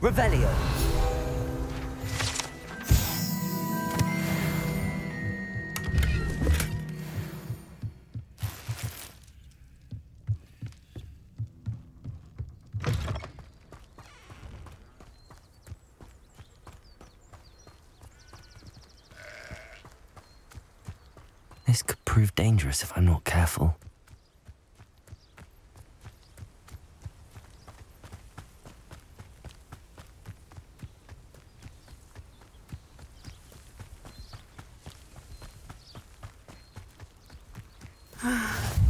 Revelio. This could prove dangerous if I'm not careful.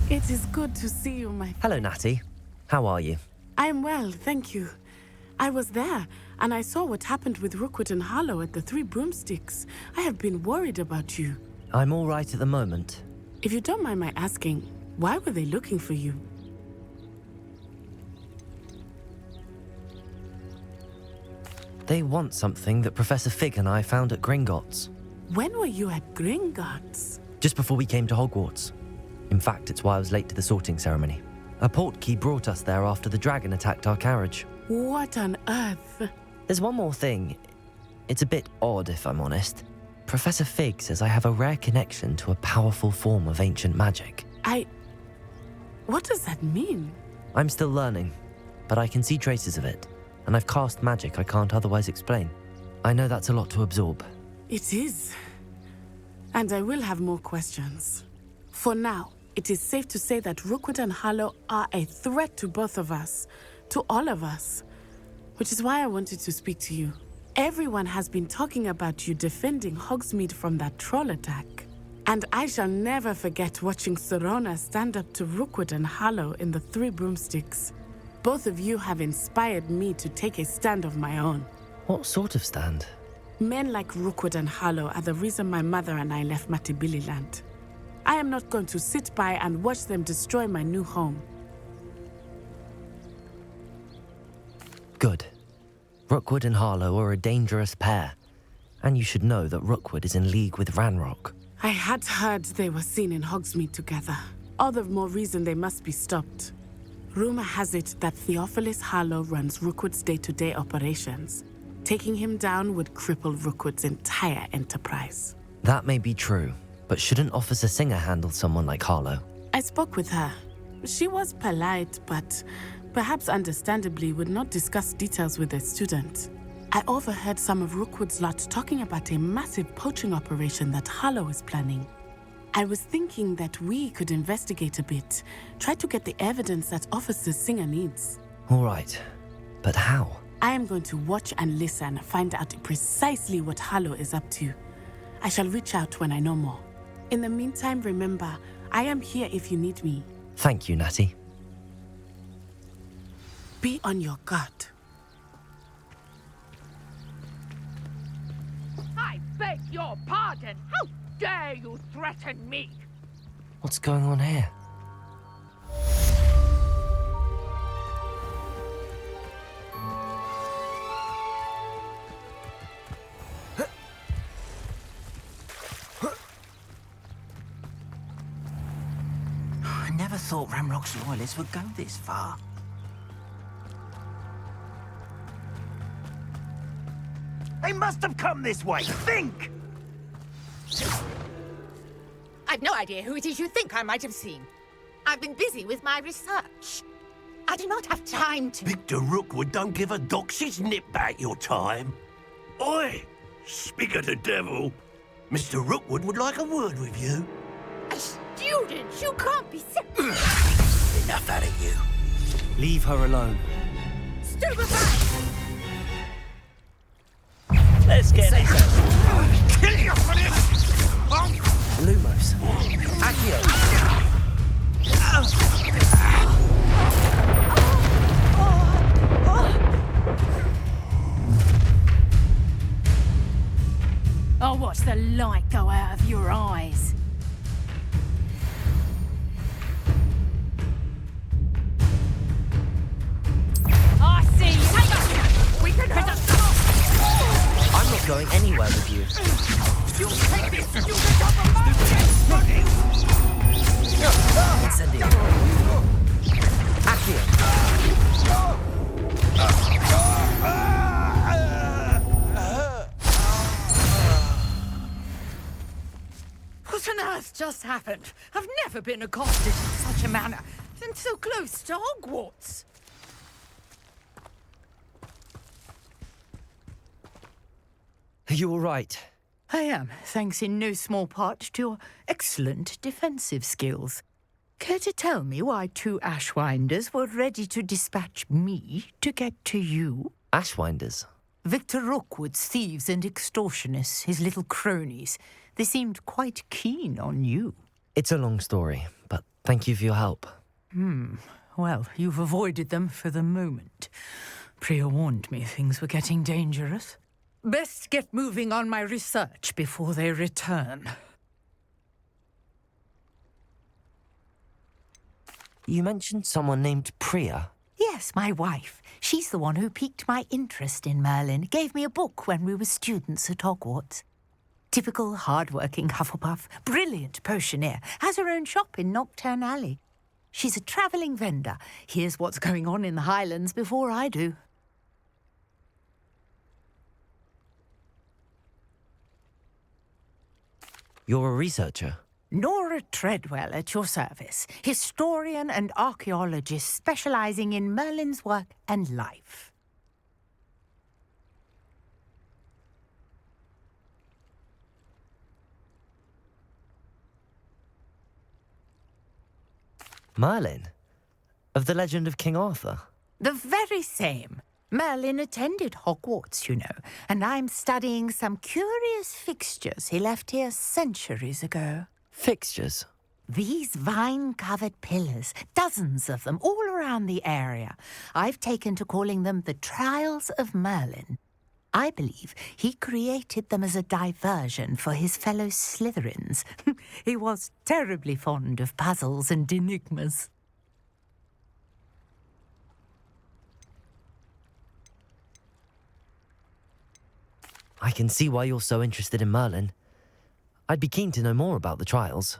It is good to see you, my... Hello, Natty. How are you? I am well, thank you. I was there, and I saw what happened with Rookwood and Harlow at the Three Broomsticks. I have been worried about you. I'm all right at the moment. If you don't mind my asking, why were they looking for you? They want something that Professor Fig and I found at Gringotts. When were you at Gringotts? Just before we came to Hogwarts. In fact, it's why I was late to the sorting ceremony. A portkey brought us there after the dragon attacked our carriage. What on earth? There's one more thing. It's a bit odd, if I'm honest. Professor Fig says I have a rare connection to a powerful form of ancient magic. What does that mean? I'm still learning, but I can see traces of it, and I've cast magic I can't otherwise explain. I know that's a lot to absorb. It is. And I will have more questions. For now, it is safe to say that Rookwood and Harlow are a threat to both of us, to all of us, which is why I wanted to speak to you. Everyone has been talking about you defending Hogsmeade from that troll attack. And I shall never forget watching Serona stand up to Rookwood and Harlow in the Three Broomsticks. Both of you have inspired me to take a stand of my own. What sort of stand? Men like Rookwood and Harlow are the reason my mother and I left Matibililand. I am not going to sit by and watch them destroy my new home. Good. Rookwood and Harlow are a dangerous pair, and you should know that Rookwood is in league with Ranrock. I had heard they were seen in Hogsmeade together. All the more reason they must be stopped. Rumor has it that Theophilus Harlow runs Rookwood's day-to-day operations. Taking him down would cripple Rookwood's entire enterprise. That may be true, but shouldn't Officer Singer handle someone like Harlow? I spoke with her. She was polite, but perhaps understandably would not discuss details with a student. I overheard some of Rookwood's lot talking about a massive poaching operation that Harlow is planning. I was thinking that we could investigate a bit, try to get the evidence that Officer Singer needs. All right, but how? I am going to watch and listen, find out precisely what Harlow is up to. I shall reach out when I know more. In the meantime, remember, I am here if you need me. Thank you, Natty. Be on your guard. I beg your pardon. How dare you threaten me? What's going on here? I never thought Ranrock's loyalists would go this far. They must have come this way. Think! I've no idea who it is you think I might have seen. I've been busy with my research. I do not have time to... Victor Rookwood don't give a doxy's nip back your time. Oi! Speak of the devil. Mr. Rookwood would like a word with you. A student? You can't be sick. Enough out of you. Leave her alone. Stupefy! Let's get this. Kill you for this! Lumos. Accio. I'll watch the light go out of your eyes. I see you. Take us. We can head up. I'm not going anywhere with you. You take this. You can top of my Incendio. just happened? I've never been accosted in such a manner, and so close to Hogwarts. Are you all right? I am, thanks in no small part to your excellent defensive skills. Care to tell me why 2 ashwinders were ready to dispatch me to get to you? Ashwinders? Victor Rookwood's thieves and extortionists, his little cronies. They seemed quite keen on you. It's a long story, but thank you for your help. Well, you've avoided them for the moment. Priya warned me things were getting dangerous. Best get moving on my research before they return. You mentioned someone named Priya. Yes, my wife. She's the one who piqued my interest in Merlin. Gave me a book when we were students at Hogwarts. Typical hard-working Hufflepuff, brilliant potioneer, has her own shop in Nocturne Alley. She's a travelling vendor. Hears what's going on in the Highlands before I do. You're a researcher? Nora Treadwell at your service, historian and archaeologist specialising in Merlin's work and life. Merlin? Of the legend of King Arthur? The very same. Merlin attended Hogwarts, you know, and I'm studying some curious fixtures he left here centuries ago. Fixtures? These vine-covered pillars, dozens of them, all around the area. I've taken to calling them the Trials of Merlin. I believe he created them as a diversion for his fellow Slytherins. He was terribly fond of puzzles and enigmas. I can see why you're so interested in Merlin. I'd be keen to know more about the trials.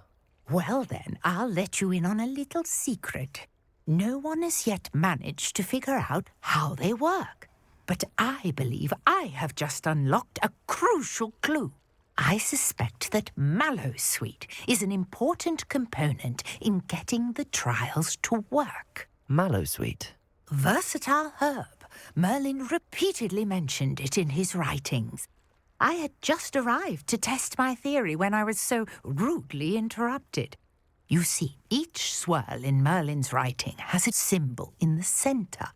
Well then, I'll let you in on a little secret. No one has yet managed to figure out how they work. But I believe I have just unlocked a crucial clue. I suspect that Mallowsweet is an important component in getting the trials to work. Mallowsweet? Versatile herb. Merlin repeatedly mentioned it in his writings. I had just arrived to test my theory when I was so rudely interrupted. You see, each swirl in Merlin's writing has a symbol in the centre.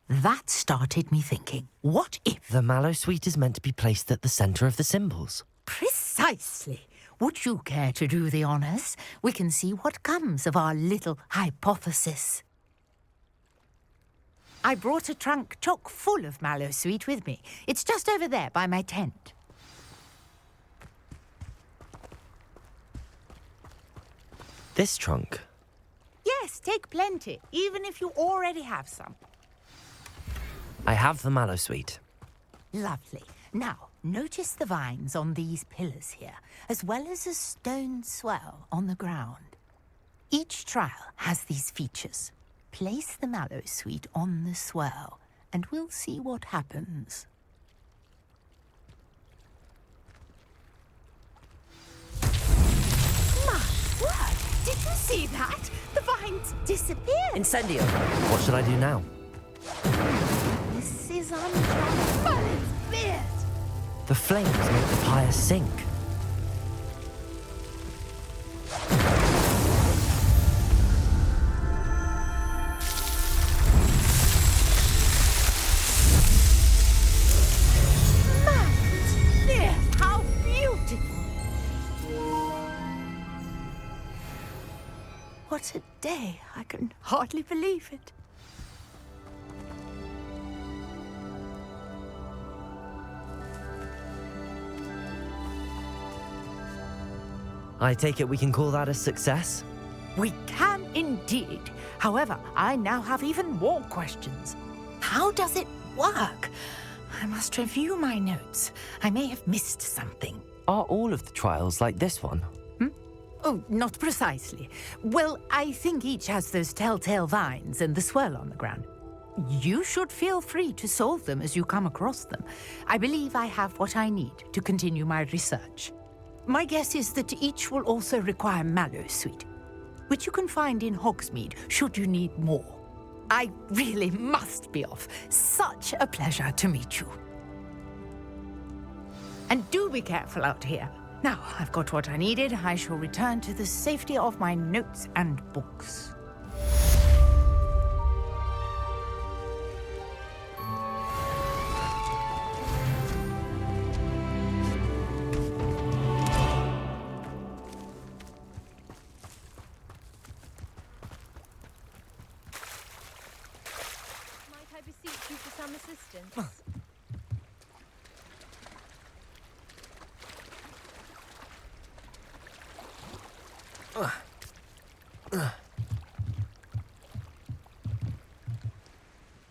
That started me thinking, what if... The Mallowsweet is meant to be placed at the centre of the symbols. Precisely. Would you care to do the honours? We can see what comes of our little hypothesis. I brought a trunk chock full of Mallowsweet with me. It's just over there by my tent. This trunk? Yes, take plenty, even if you already have some. I have the Mallowsweet. Lovely. Now, notice the vines on these pillars here, as well as a stone swell on the ground. Each trial has these features. Place the Mallowsweet on the swirl, and we'll see what happens. My word! Did you see that? The vines disappeared! Incendio! What should I do now? This is unjust. Merlin's beard! The flames make the pyre sink. Merlin's beard! How beautiful! What a day! I can hardly believe it. I take it we can call that a success? We can indeed. However, I now have even more questions. How does it work? I must review my notes. I may have missed something. Are all of the trials like this one? Oh, not precisely. Well, I think each has those telltale vines and the swirl on the ground. You should feel free to solve them as you come across them. I believe I have what I need to continue my research. My guess is that each will also require mallow sweet, which you can find in Hogsmeade should you need more. I really must be off. Such a pleasure to meet you. And do be careful out here. Now I've got what I needed. I shall return to the safety of my notes and books. Might I beseech you for some assistance?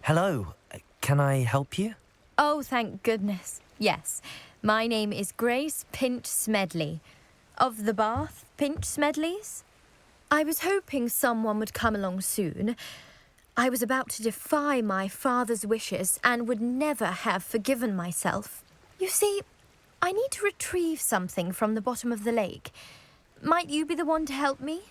Hello, can I help you? Oh, thank goodness. Yes. My name is Grace Pinch Smedley. Of the Bath Pinch Smedleys? I was hoping someone would come along soon. I was about to defy my father's wishes and would never have forgiven myself. You see, I need to retrieve something from the bottom of the lake. Might you be the one to help me?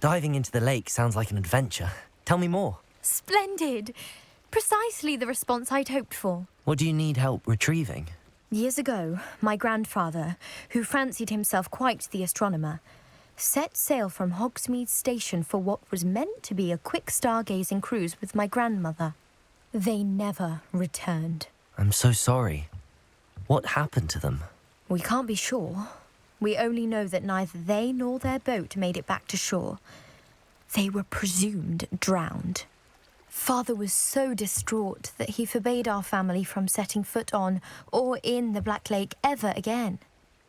Diving into the lake sounds like an adventure. Tell me more. Splendid! Precisely the response I'd hoped for. What do you need help retrieving? Years ago, my grandfather, who fancied himself quite the astronomer, set sail from Hogsmeade Station for what was meant to be a quick stargazing cruise with my grandmother. They never returned. I'm so sorry. What happened to them? We can't be sure. We only know that neither they nor their boat made it back to shore. They were presumed drowned. Father was so distraught that he forbade our family from setting foot on or in the Black Lake ever again.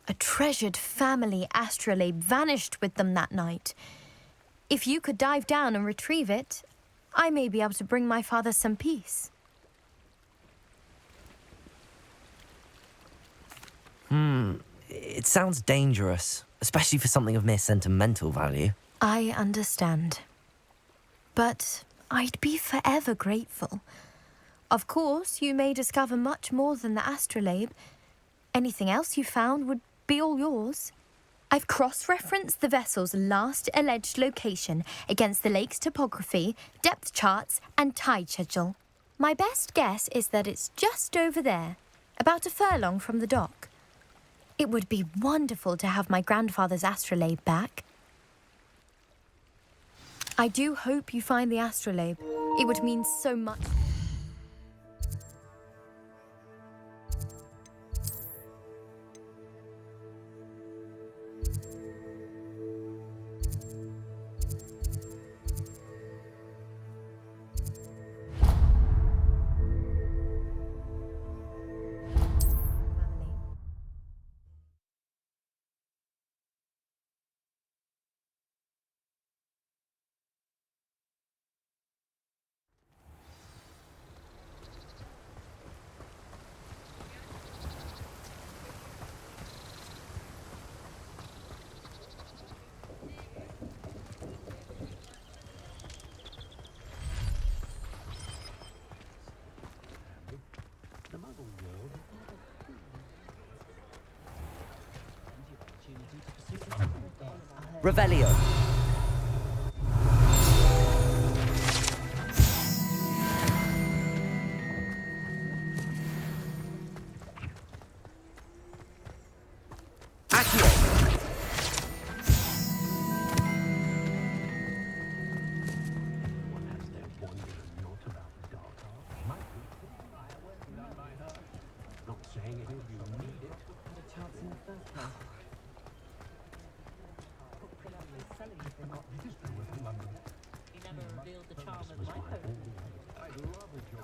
A treasured family astrolabe vanished with them that night. If you could dive down and retrieve it, I may be able to bring my father some peace. It sounds dangerous, especially for something of mere sentimental value. I understand. But I'd be forever grateful. Of course, you may discover much more than the astrolabe. Anything else you found would be all yours. I've cross-referenced the vessel's last alleged location against the lake's topography, depth charts, and tide schedule. My best guess is that it's just over there, about a furlong from the dock. It would be wonderful to have my grandfather's astrolabe back. I do hope you find the astrolabe. It would mean so much. Revelio.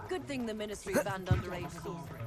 Good thing the Ministry banned underage sorcery.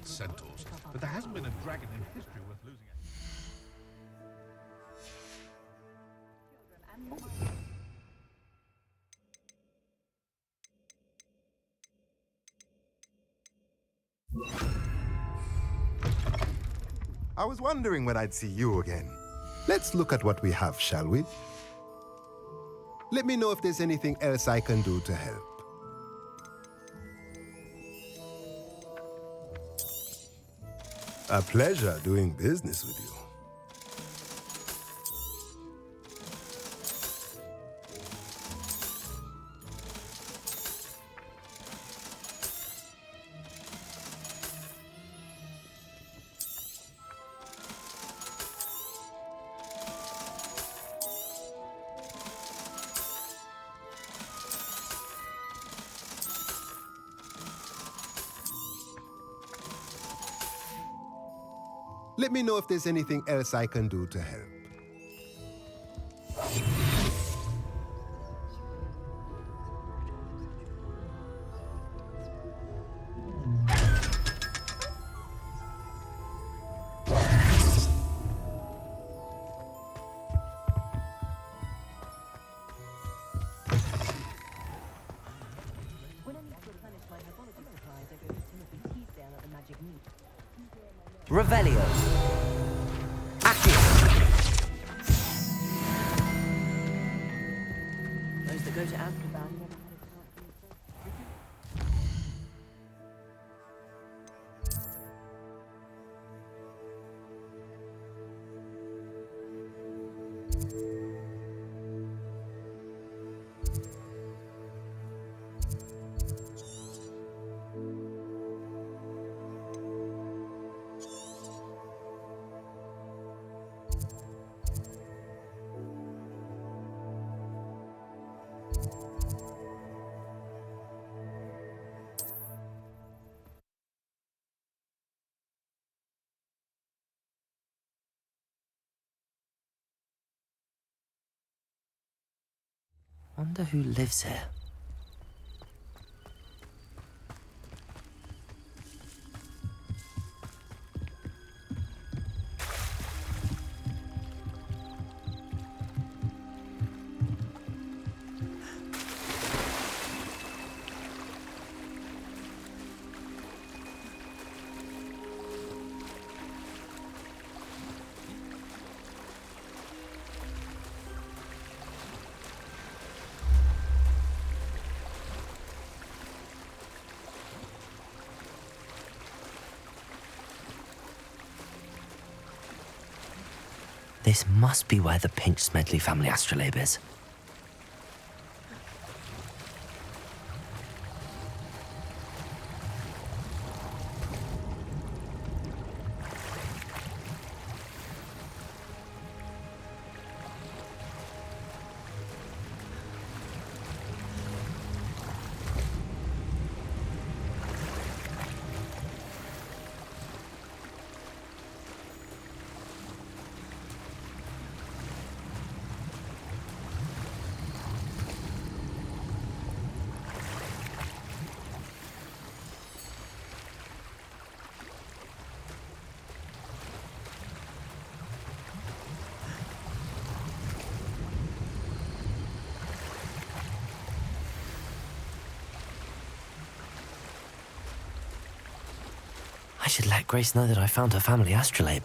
with centaurs, but there hasn't been a dragon in history worth losing it. I was wondering when I'd see you again. Let's look at what we have, shall we? Let me know if there's anything else I can do to help. A pleasure doing business with you. Let me know if there's anything else I can do to help. Revelio. Those that go to Amsterdam never had a chance. Wonder who lives here. This must be where the Pinch Smedley family astrolabe is. I should let Grace know that I found her family astrolabe.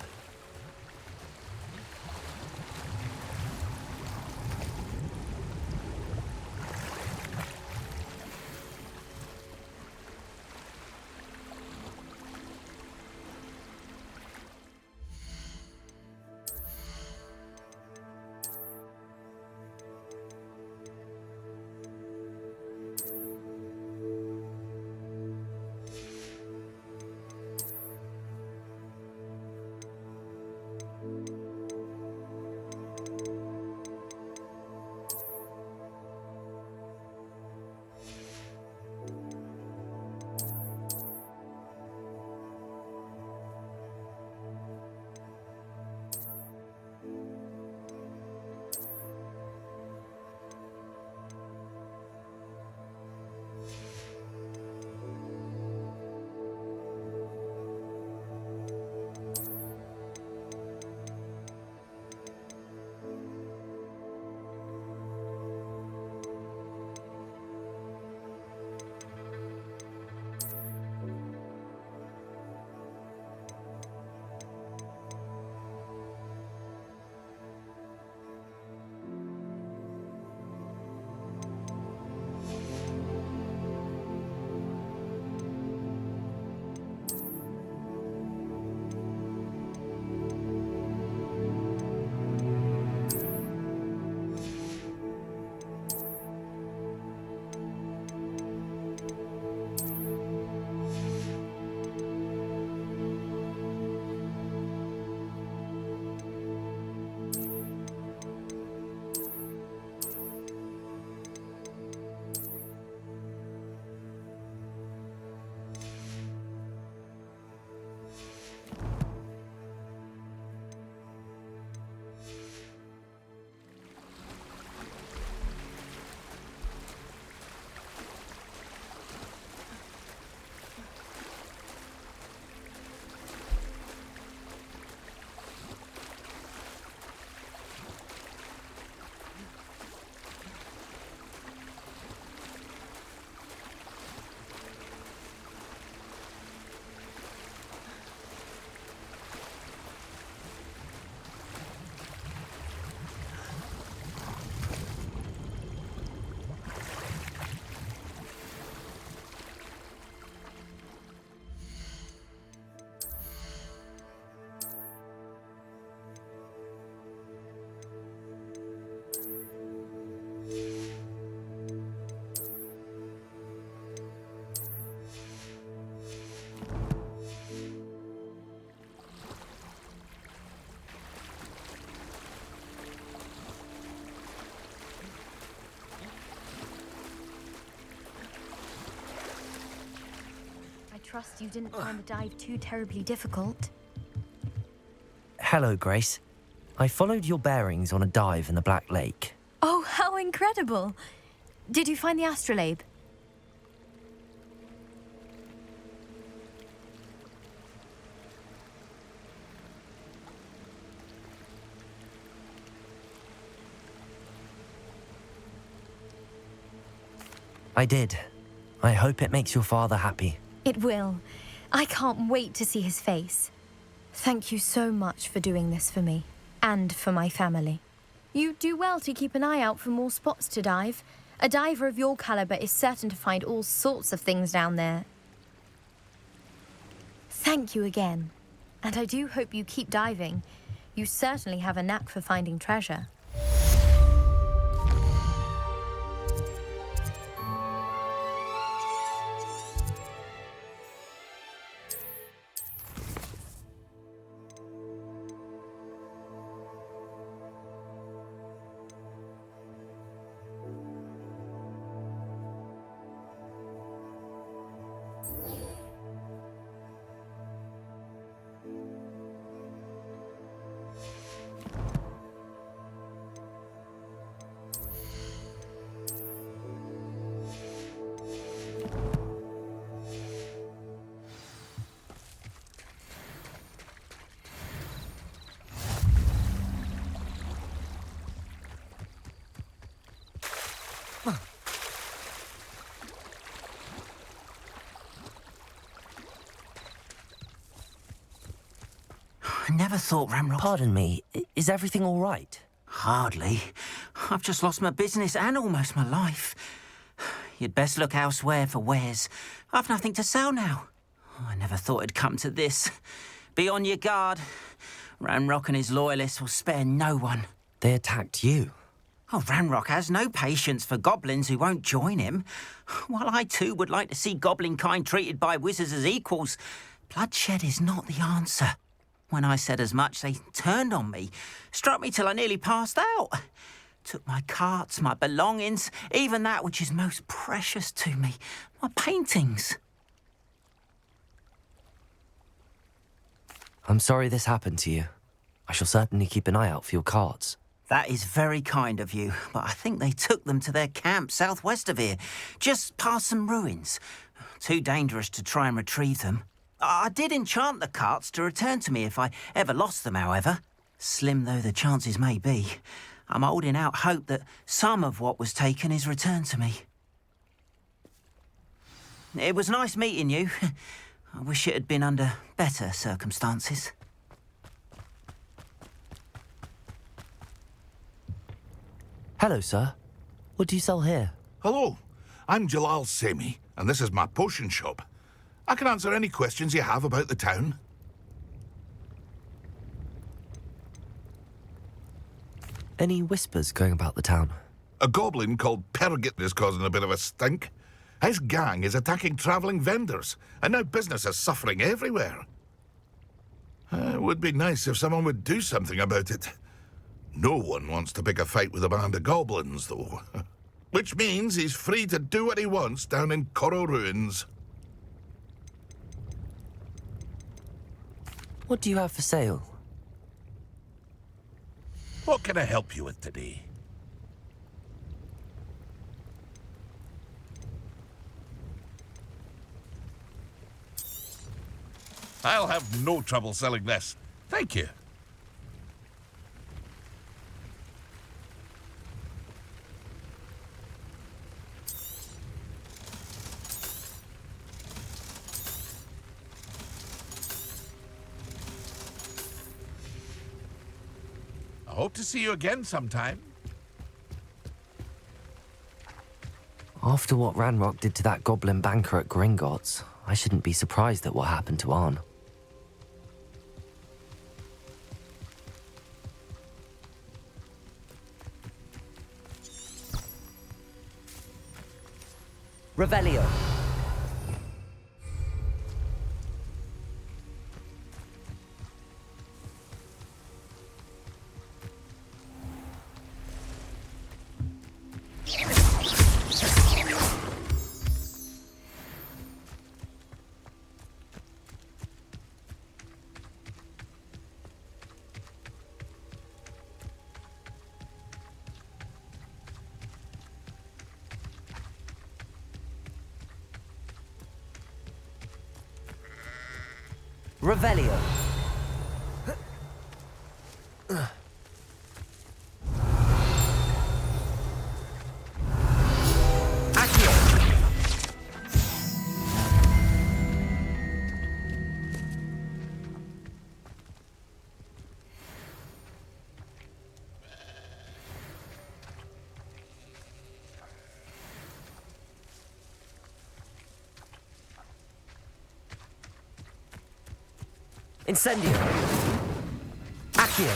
trust you didn't find the dive too terribly difficult. Hello, Grace. I followed your bearings on a dive in the Black Lake. Oh, how incredible! Did you find the astrolabe? I did. I hope it makes your father happy. It will. I can't wait to see his face. Thank you so much for doing this for me, and for my family. You do well to keep an eye out for more spots to dive. A diver of your caliber is certain to find all sorts of things down there. Thank you again. And I do hope you keep diving. You certainly have a knack for finding treasure. I never thought Ramrock... Pardon me, is everything all right? Hardly. I've just lost my business and almost my life. You'd best look elsewhere for wares. I've nothing to sell now. I never thought it'd come to this. Be on your guard. Ramrock and his loyalists will spare no one. They attacked you? Oh, Ramrock has no patience for goblins who won't join him. While I too would like to see goblin kind treated by wizards as equals, bloodshed is not the answer. When I said as much, they turned on me, struck me till I nearly passed out. Took my carts, my belongings, even that which is most precious to me, my paintings. I'm sorry this happened to you. I shall certainly keep an eye out for your carts. That is very kind of you, but I think they took them to their camp southwest of here, just past some ruins. Too dangerous to try and retrieve them. I did enchant the carts to return to me if I ever lost them, however. Slim though the chances may be, I'm holding out hope that some of what was taken is returned to me. It was nice meeting you. I wish it had been under better circumstances. Hello, sir. What do you sell here? Hello, I'm Jalal Semi, and this is my potion shop. I can answer any questions you have about the town. Any whispers going about the town? A goblin called Pergit is causing a bit of a stink. His gang is attacking travelling vendors, and now business is suffering everywhere. It would be nice if someone would do something about it. No one wants to pick a fight with a band of goblins, though. Which means he's free to do what he wants down in Coral Ruins. What do you have for sale? What can I help you with today? I'll have no trouble selling this. Thank you. I hope to see you again sometime. After what Ranrock did to that goblin banker at Gringotts, I shouldn't be surprised at what happened to Arn. Revelio. Revelio. Incendio. Accio.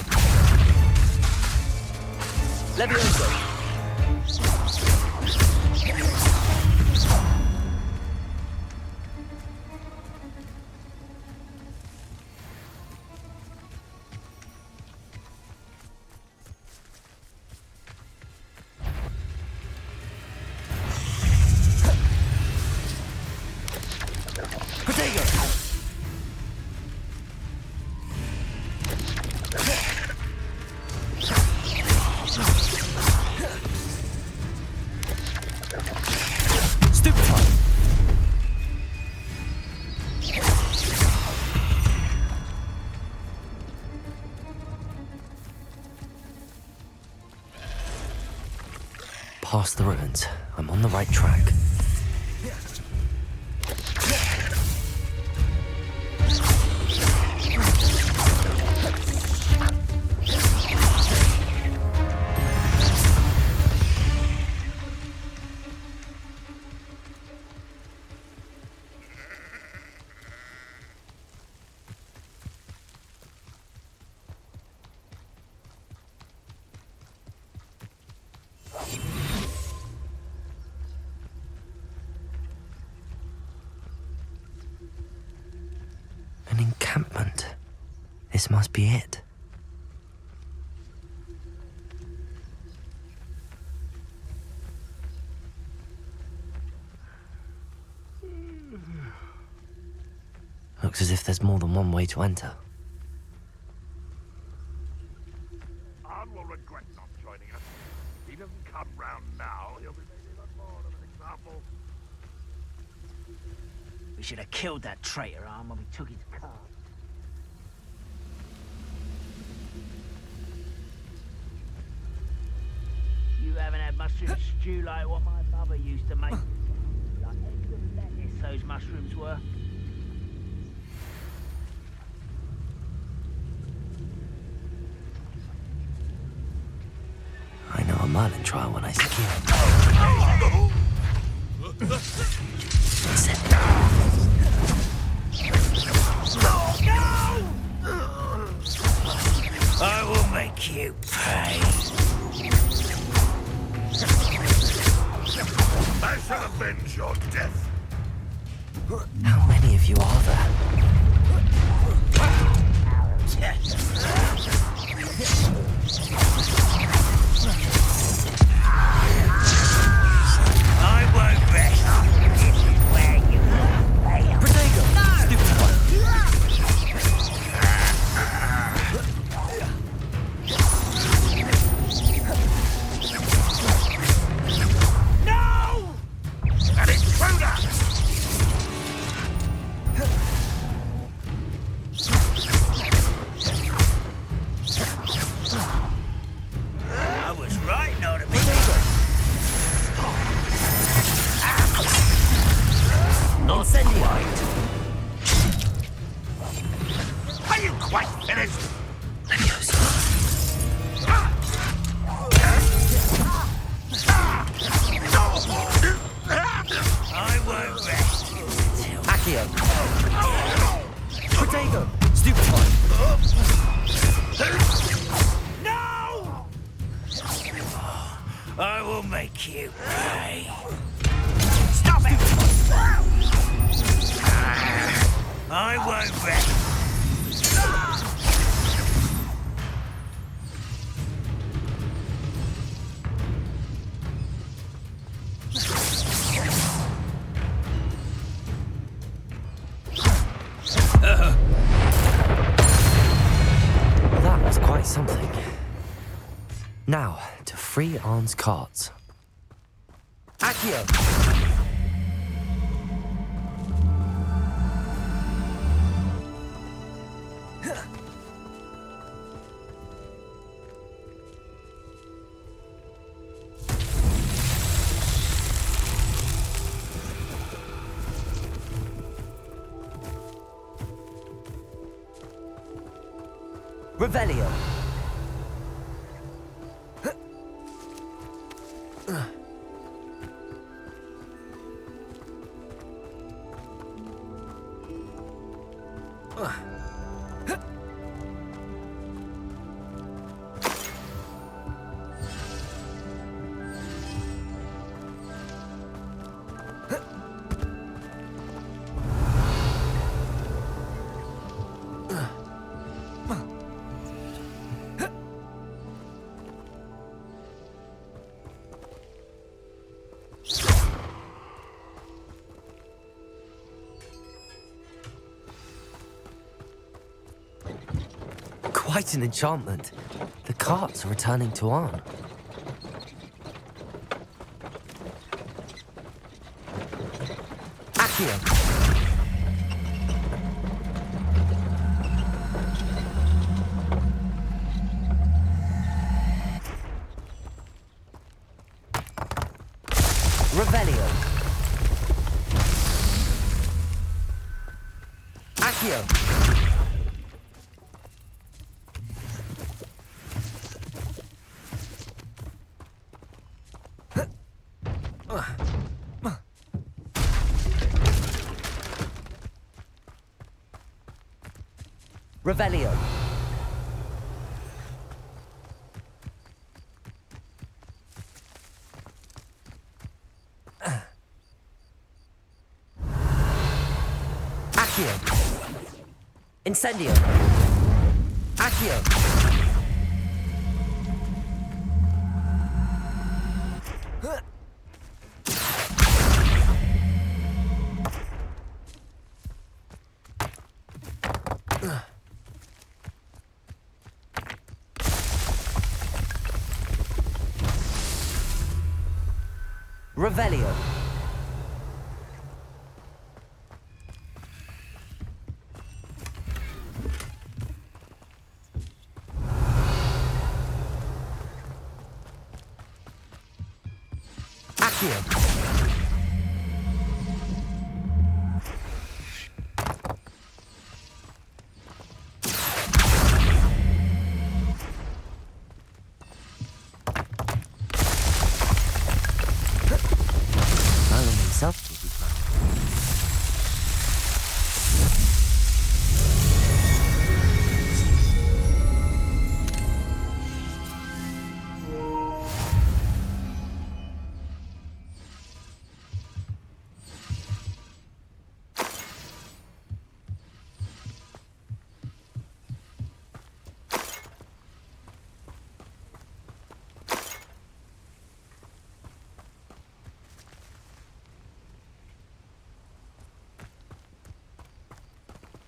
Levioso. Protego. Past the ruins. I'm on the right track. An encampment. This must be it. Looks as if there's more than one way to enter. Arn will regret not joining us. If he doesn't come round now, he'll be made even more of an example. We should have killed that traitor, Arn, when we took his car. You haven't had mushroom stew like what my mother used to make. Like eggs and lettuce, those mushrooms were. I know a Merlin trial when I see it. I will make you pay. I shall avenge your death. How many of you are there? I won't rest. This is where you fail. Protego! Stupid one! No! An intruder! I was right not to be. Incendio! Are you quite finished? Levioso. I won't rest. Accio. Protego! Stupid one! No! I will make you pay. Stop it! I won't rest. That was quite something. Now, to free Arn's carts. Accio! Revelio. Quite an enchantment. The carts are returning to Arn. Accio. Revelio. Accio. Revelio. Accio. Incendio. Accio. Revelio. Accio. Himself will be fine.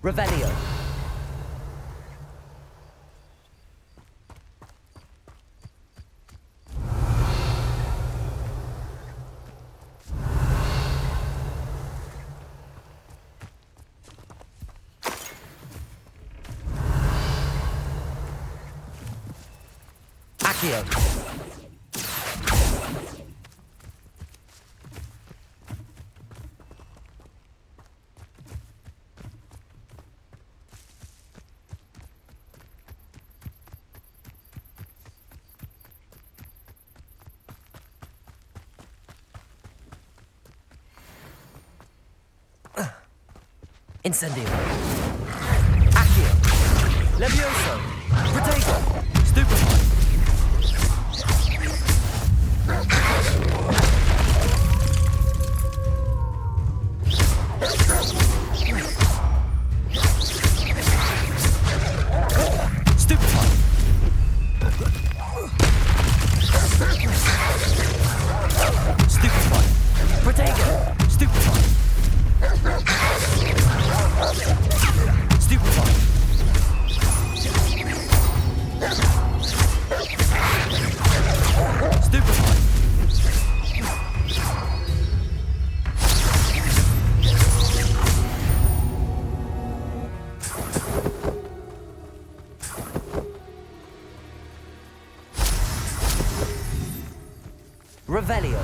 Revelio. Accio. Incendio. Accio. Levioso. Protego. Stupefy. Stupefy. Stupefy. Protego. Stupefy. Stupefy. Stupefy. Revelio.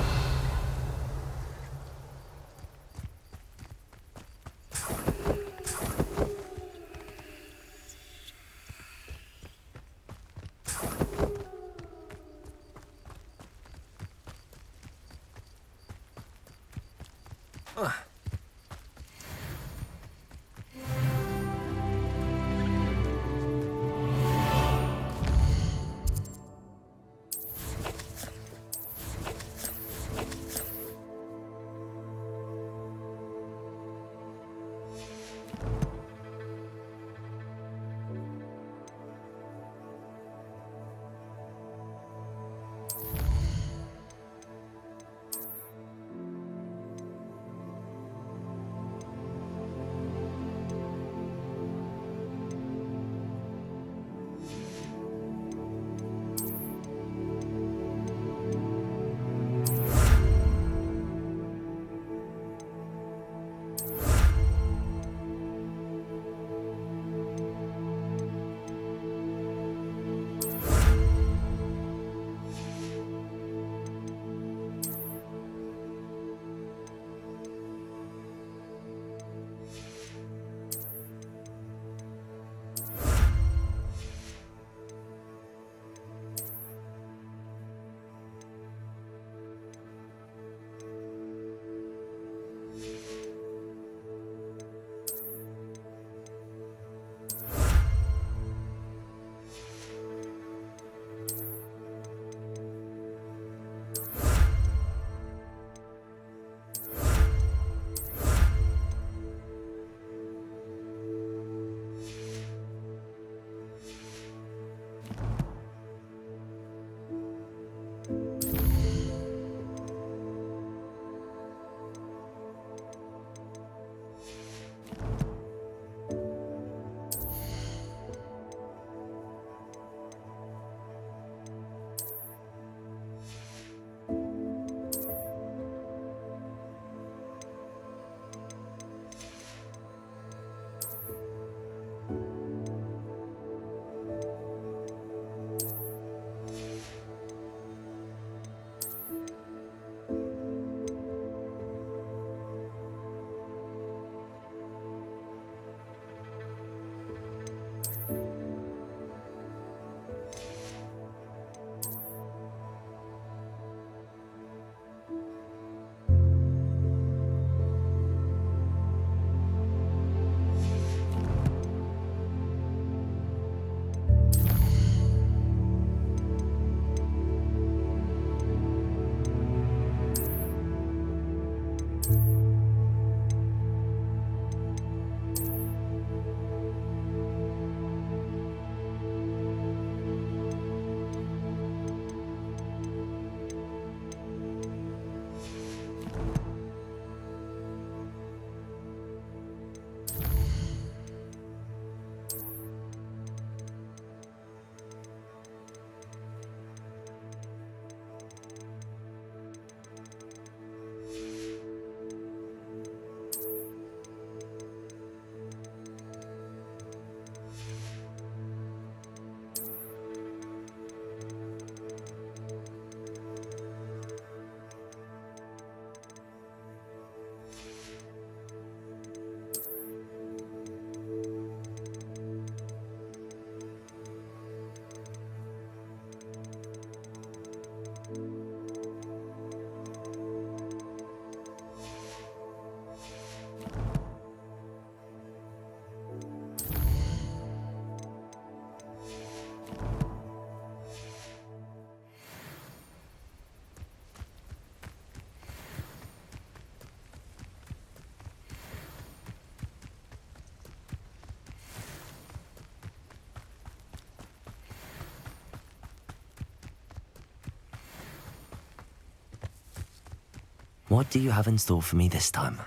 What do you have in store for me this time?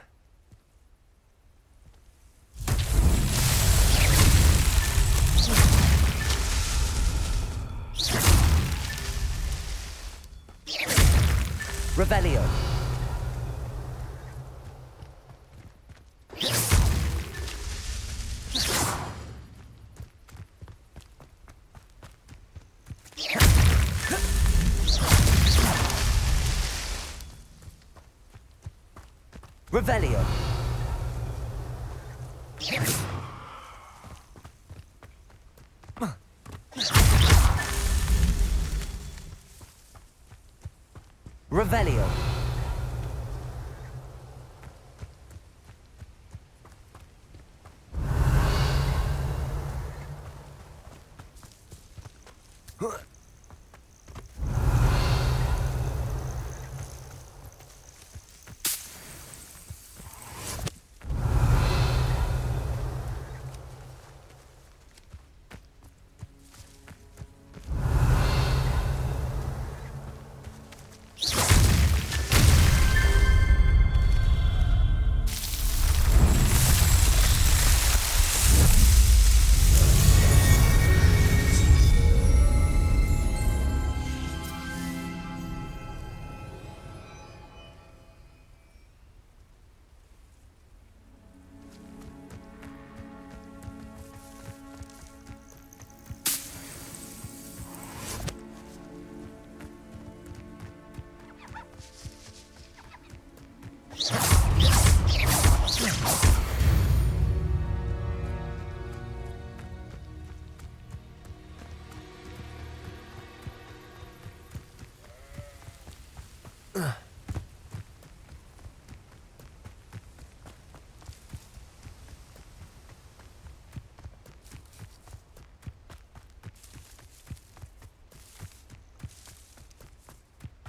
Revelio. Revelio. Revelio.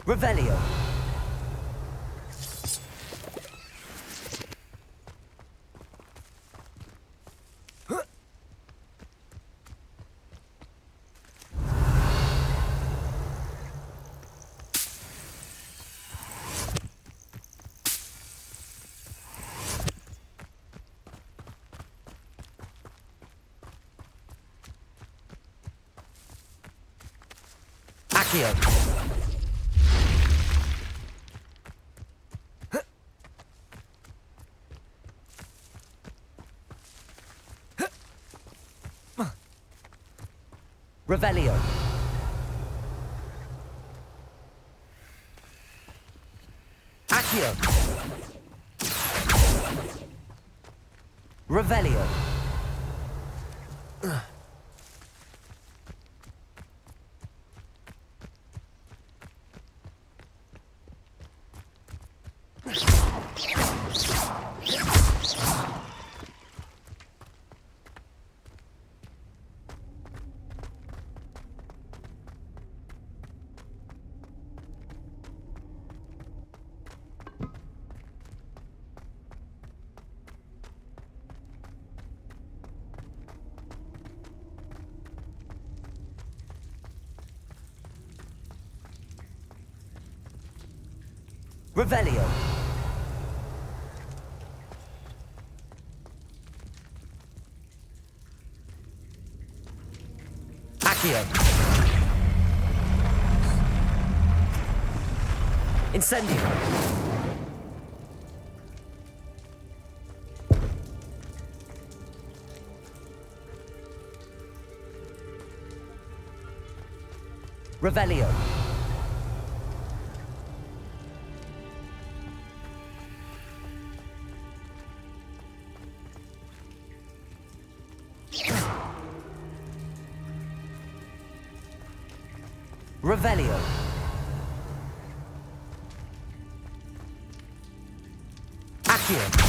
Revelio. Accio. Revelio. Accio. Revelio. Revelio. Accio. Incendio. Revelio. Revelio. Accio.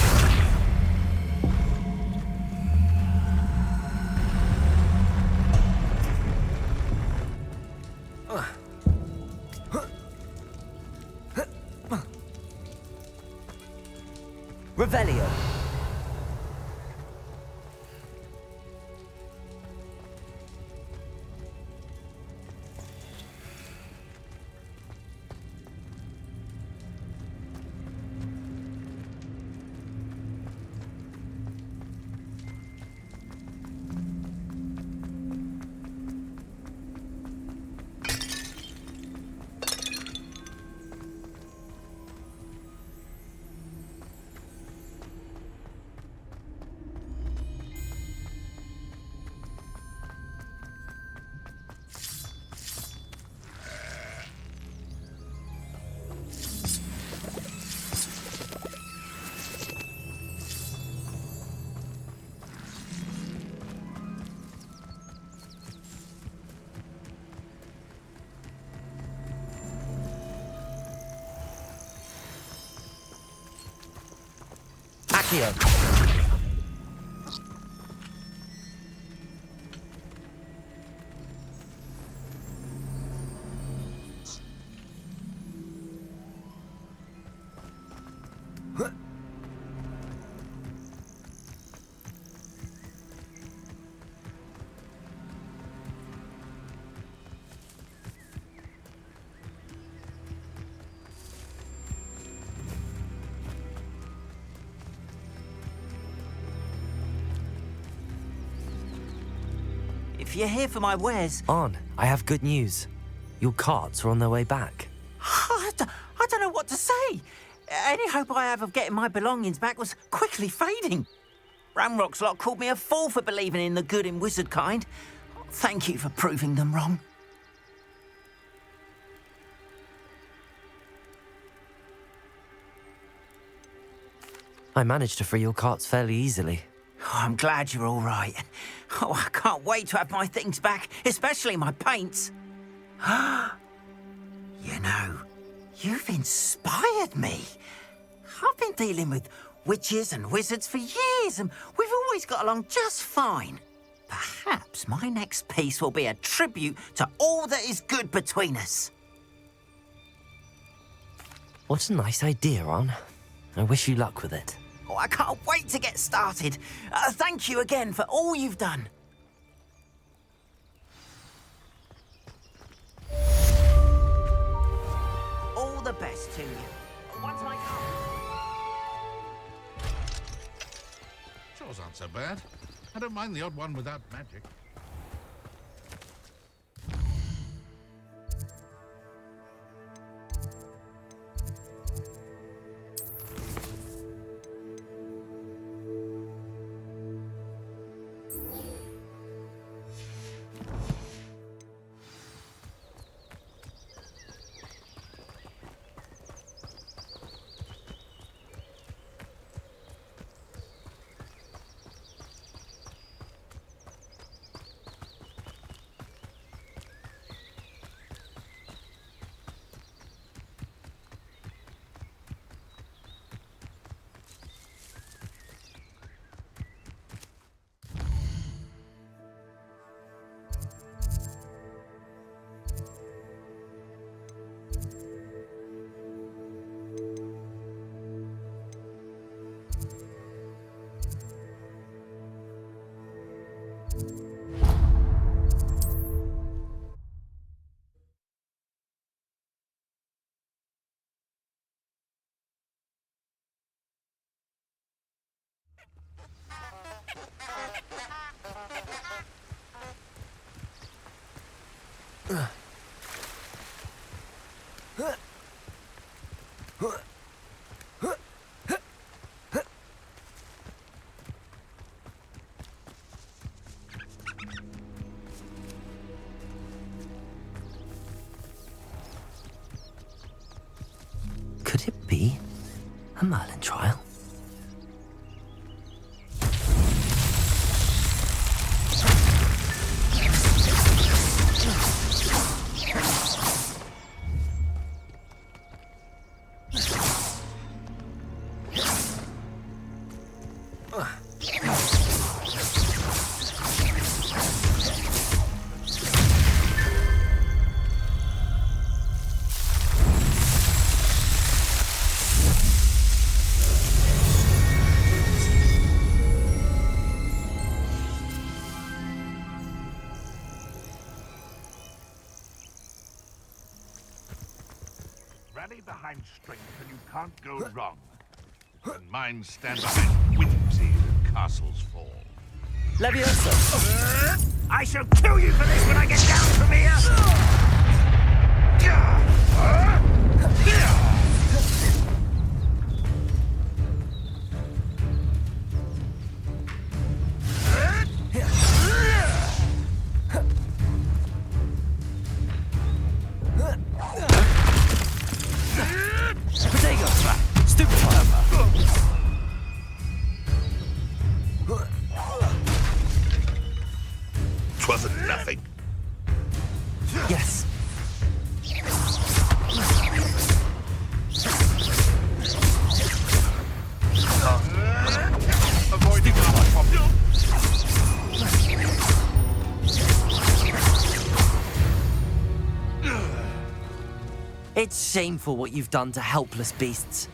Revelio. Accio. If you're here for my wares... On, I have good news. Your carts are on their way back. I don't know what to say. Any hope I have of getting my belongings back was quickly fading. Ramrock's lot called me a fool for believing in the good in wizard kind. Thank you for proving them wrong. I managed to free your carts fairly easily. Oh, I'm glad you're all right. Oh, I can't wait to have my things back, especially my paints. You know, you've inspired me. I've been dealing with witches and wizards for years, and we've always got along just fine. Perhaps my next piece will be a tribute to all that is good between us. What a nice idea, Ron. I wish you luck with it. Oh, I can't wait to get started. Thank you again for all you've done. All the best to you. Once I come. Chores aren't so bad. I don't mind the odd one without magic. Could it be a Merlin trial? Rally behind strength and you can't go wrong. And mine stand behind whimsy and castles fall. Leviosa! I shall kill you for this when I get down from here! Twasn't nothing. Yes. Avoiding It's shameful what you've done to helpless beasts.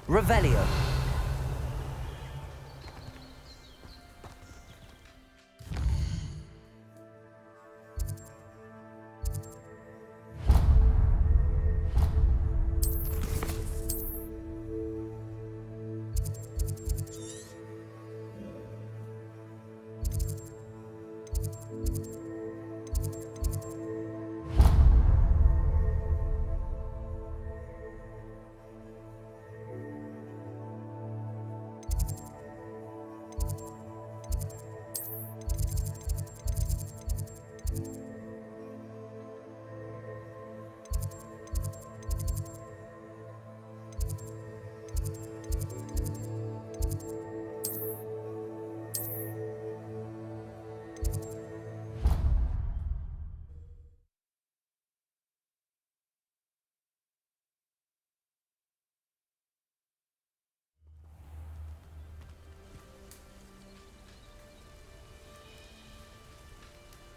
Revelio.